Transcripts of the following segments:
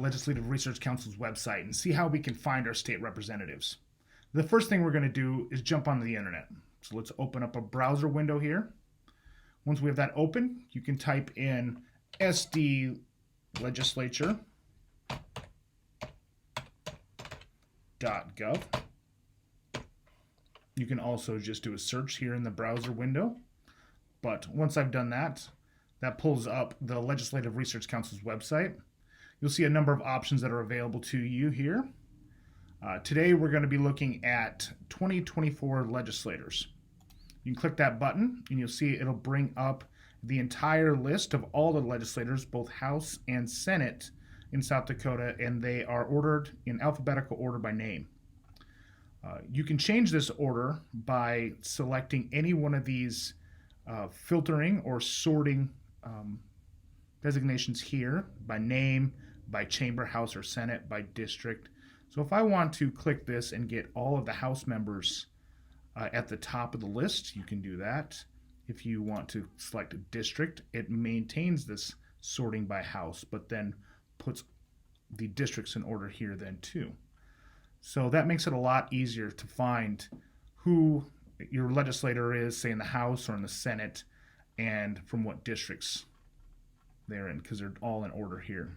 Legislative Research Council's website and see how we can find our state representatives. The first thing we're going to do is jump onto the internet. So let's open up a browser window here. Once we have that open, you can type in sdlegislature.gov. You can also just do a search here in the browser window. But once I've done that, that pulls up the Legislative Research Council's website. You'll see a number of options that are available to you here. Today we're going to be looking at 2024 legislators. You can click that button and you'll see it'll bring up the entire list of all the legislators, both House and Senate in South Dakota, and they are ordered in alphabetical order by name. You can change this order by selecting any one of these filtering or sorting designations here by name, by chamber, House or Senate, by district. So if I want to click this and get all of the House members at the top of the list, you can do that. If you want to select a district, it maintains this sorting by House, but then puts the districts in order here then too. So that makes it a lot easier to find who your legislator is, say in the House or in the Senate, and from what districts they're in, because they're all in order here.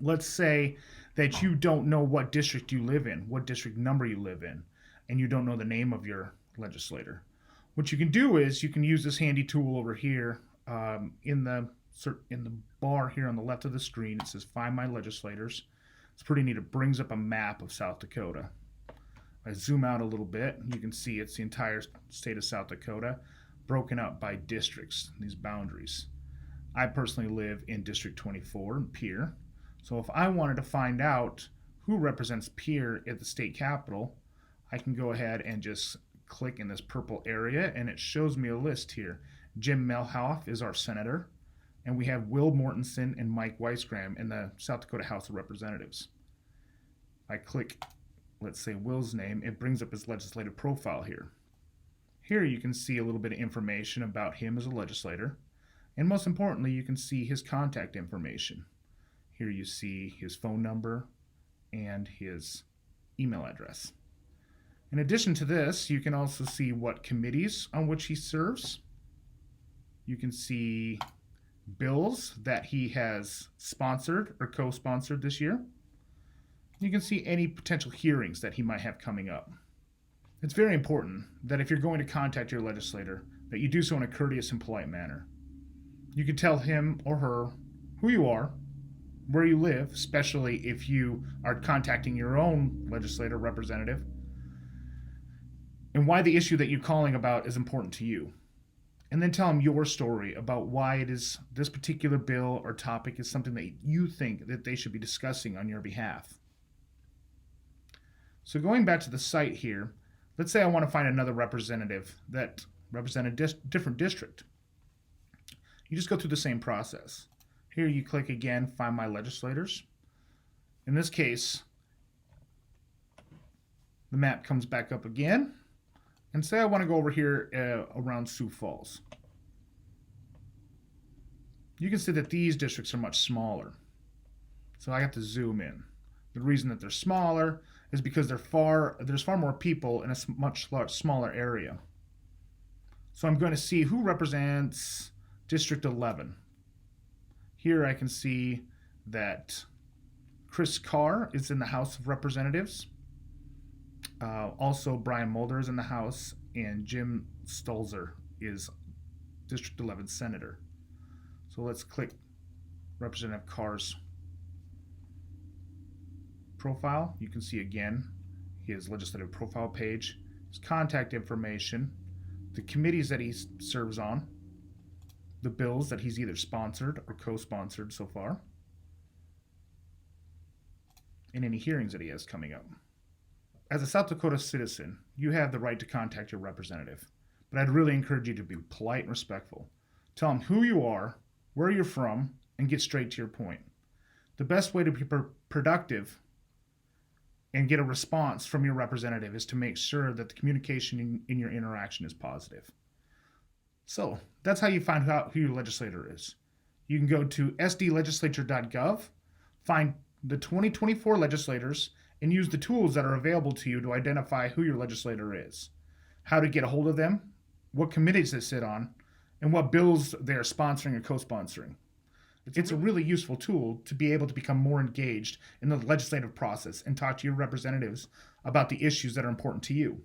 Let's say that you don't know what district you live in, what district number you live in, and you don't know the name of your legislator. What you can do is you can use this handy tool over here in the bar here on the left of the screen. It says Find My Legislators. It's pretty neat. It brings up a map of South Dakota. I zoom out a little bit, you can see it's the entire state of South Dakota broken up by districts, these boundaries. I personally live in District 24 in Pierre. So if I wanted to find out who represents Pierre at the state capitol, I can go ahead and just click in this purple area and it shows me a list here. Jim Melhoff is our senator, and we have Will Mortensen and Mike Weisgram in the South Dakota House of Representatives. I click, let's say, Will's name, it brings up his legislative profile here. Here you can see a little bit of information about him as a legislator, and most importantly, you can see his contact information. Here you see his phone number and his email address. In addition to this, you can also see what committees on which he serves. You can see bills that he has sponsored or co-sponsored this year. You can see any potential hearings that he might have coming up. It's very important that if you're going to contact your legislator, that you do so in a courteous and polite manner. You can tell him or her who you are, where you live, especially if you are contacting your own legislator representative, and why the issue that you're calling about is important to you. And then tell them your story about why it is this particular bill or topic is something that you think that they should be discussing on your behalf. So going back to the site here, let's say I want to find another representative that represents a different district. You just go through the same process. Here you click again, Find My Legislators. In this case, the map comes back up again. And say I want to go over here around Sioux Falls. You can see that these districts are much smaller. So I have to zoom in. The reason that they're smaller is because there's far more people in a much smaller area. So I'm going to see who represents District 11. Here I can see that Chris Carr is in the House of Representatives. Also, Brian Mulder is in the House, and Jim Stolzer is District 11 Senator. So let's click Representative Carr's profile. You can see again his legislative profile page, his contact information, the committees that he serves on, the bills that he's either sponsored or co-sponsored so far, and any hearings that he has coming up. As a South Dakota citizen, you have the right to contact your representative, but I'd really encourage you to be polite and respectful. Tell them who you are, where you're from, and get straight to your point. The best way to be productive and get a response from your representative is to make sure that the communication in your interaction is positive. So that's how you find out who your legislator is. You can go to sdlegislature.gov, find the 2024 legislators and use the tools that are available to you to identify who your legislator is, how to get a hold of them, what committees they sit on, and what bills they're sponsoring or co-sponsoring. It's a really useful tool to be able to become more engaged in the legislative process and talk to your representatives about the issues that are important to you.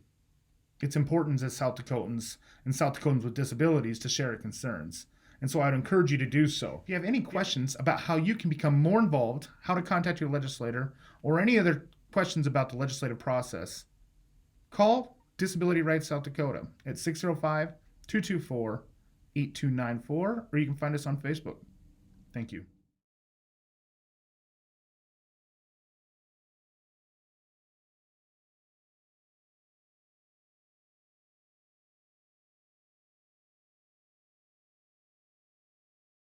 It's important as South Dakotans and South Dakotans with disabilities to share our concerns. And so I'd encourage you to do so. If you have any questions about how you can become more involved, how to contact your legislator, or any other questions about the legislative process, call Disability Rights South Dakota at 605-224-8294, or you can find us on Facebook. Thank you.